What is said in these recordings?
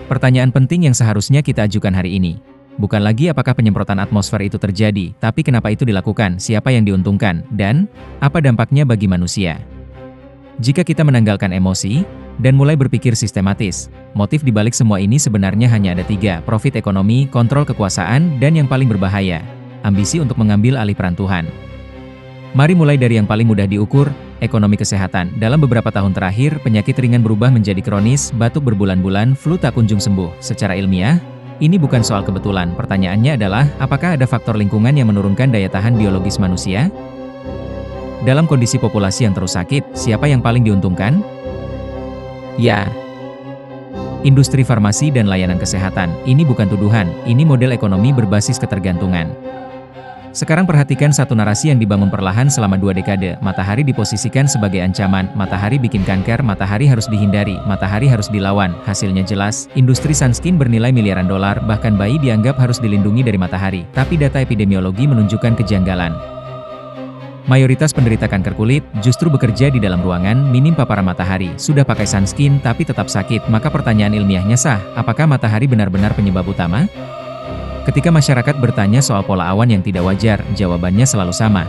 Pertanyaan penting yang seharusnya kita ajukan hari ini. Bukan lagi apakah penyemprotan atmosfer itu terjadi, tapi kenapa itu dilakukan, siapa yang diuntungkan, dan apa dampaknya bagi manusia. Jika kita menanggalkan emosi, dan mulai berpikir sistematis, motif di balik semua ini sebenarnya hanya ada 3, profit ekonomi, kontrol kekuasaan, dan yang paling berbahaya, ambisi untuk mengambil alih peran Tuhan. Mari mulai dari yang paling mudah diukur, ekonomi kesehatan. Dalam beberapa tahun terakhir, penyakit ringan berubah menjadi kronis, batuk berbulan-bulan, flu tak kunjung sembuh. Secara ilmiah, ini bukan soal kebetulan. Pertanyaannya adalah, apakah ada faktor lingkungan yang menurunkan daya tahan biologis manusia? Dalam kondisi populasi yang terus sakit, siapa yang paling diuntungkan? Ya, industri farmasi dan layanan kesehatan. Ini bukan tuduhan, ini model ekonomi berbasis ketergantungan. Sekarang perhatikan satu narasi yang dibangun perlahan selama 2 dekade. Matahari diposisikan sebagai ancaman, matahari bikin kanker, matahari harus dihindari, matahari harus dilawan. Hasilnya jelas, industri sunscreen bernilai miliaran dolar, bahkan bayi dianggap harus dilindungi dari matahari. Tapi data epidemiologi menunjukkan kejanggalan. Mayoritas penderita kanker kulit justru bekerja di dalam ruangan minim paparan matahari. Sudah pakai sunscreen tapi tetap sakit, maka pertanyaan ilmiahnya sah, apakah matahari benar-benar penyebab utama? Ketika masyarakat bertanya soal pola awan yang tidak wajar, jawabannya selalu sama.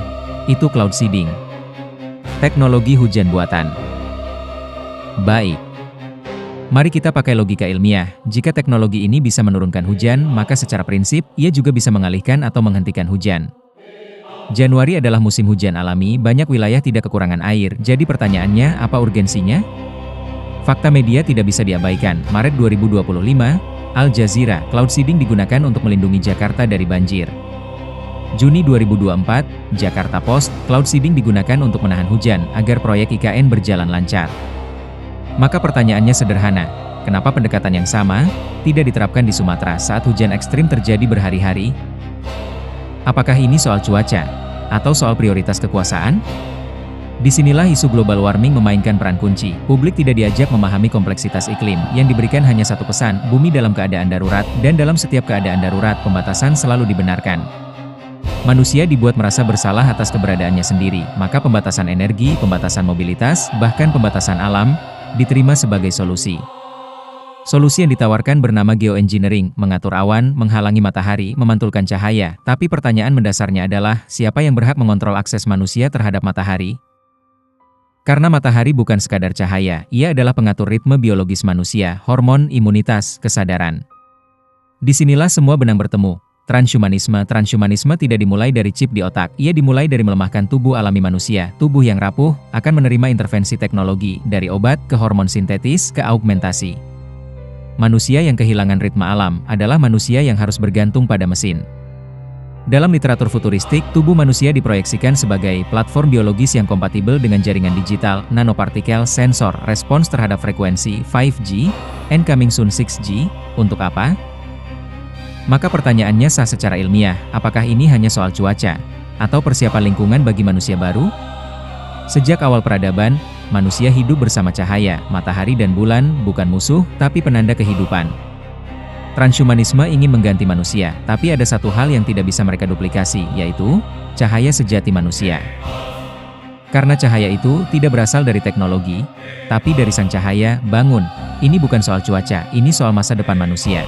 Itu cloud seeding. Teknologi hujan buatan. Baik. Mari kita pakai logika ilmiah. Jika teknologi ini bisa menurunkan hujan, maka secara prinsip, ia juga bisa mengalihkan atau menghentikan hujan. Januari adalah musim hujan alami, banyak wilayah tidak kekurangan air. Jadi pertanyaannya, apa urgensinya? Fakta media tidak bisa diabaikan. Maret 2025, Al Jazeera, cloud seeding digunakan untuk melindungi Jakarta dari banjir. Juni 2024, Jakarta Post, cloud seeding digunakan untuk menahan hujan, agar proyek IKN berjalan lancar. Maka pertanyaannya sederhana, kenapa pendekatan yang sama tidak diterapkan di Sumatera saat hujan ekstrim terjadi berhari-hari? Apakah ini soal cuaca? Atau soal prioritas kekuasaan? Disinilah isu global warming memainkan peran kunci. Publik tidak diajak memahami kompleksitas iklim. Yang diberikan hanya satu pesan, bumi dalam keadaan darurat, dan dalam setiap keadaan darurat, pembatasan selalu dibenarkan. Manusia dibuat merasa bersalah atas keberadaannya sendiri, maka pembatasan energi, pembatasan mobilitas, bahkan pembatasan alam, diterima sebagai solusi. Solusi yang ditawarkan bernama geoengineering, mengatur awan, menghalangi matahari, memantulkan cahaya. Tapi pertanyaan mendasarnya adalah, siapa yang berhak mengontrol akses manusia terhadap matahari? Karena matahari bukan sekadar cahaya, ia adalah pengatur ritme biologis manusia, hormon, imunitas, kesadaran. Disinilah semua benang bertemu. Transhumanisme tidak dimulai dari chip di otak, ia dimulai dari melemahkan tubuh alami manusia. Tubuh yang rapuh akan menerima intervensi teknologi, dari obat ke hormon sintetis ke augmentasi. Manusia yang kehilangan ritme alam adalah manusia yang harus bergantung pada mesin. Dalam literatur futuristik, tubuh manusia diproyeksikan sebagai platform biologis yang kompatibel dengan jaringan digital, nanopartikel, sensor, respons terhadap frekuensi 5G, and coming soon 6G. Untuk apa? Maka pertanyaannya sah secara ilmiah, apakah ini hanya soal cuaca? Atau persiapan lingkungan bagi manusia baru? Sejak awal peradaban, manusia hidup bersama cahaya, matahari dan bulan, bukan musuh, tapi penanda kehidupan. Transhumanisme ingin mengganti manusia, tapi ada satu hal yang tidak bisa mereka duplikasi, yaitu cahaya sejati manusia. Karena cahaya itu tidak berasal dari teknologi, tapi dari sang cahaya. Bangun. Ini bukan soal cuaca, ini soal masa depan manusia.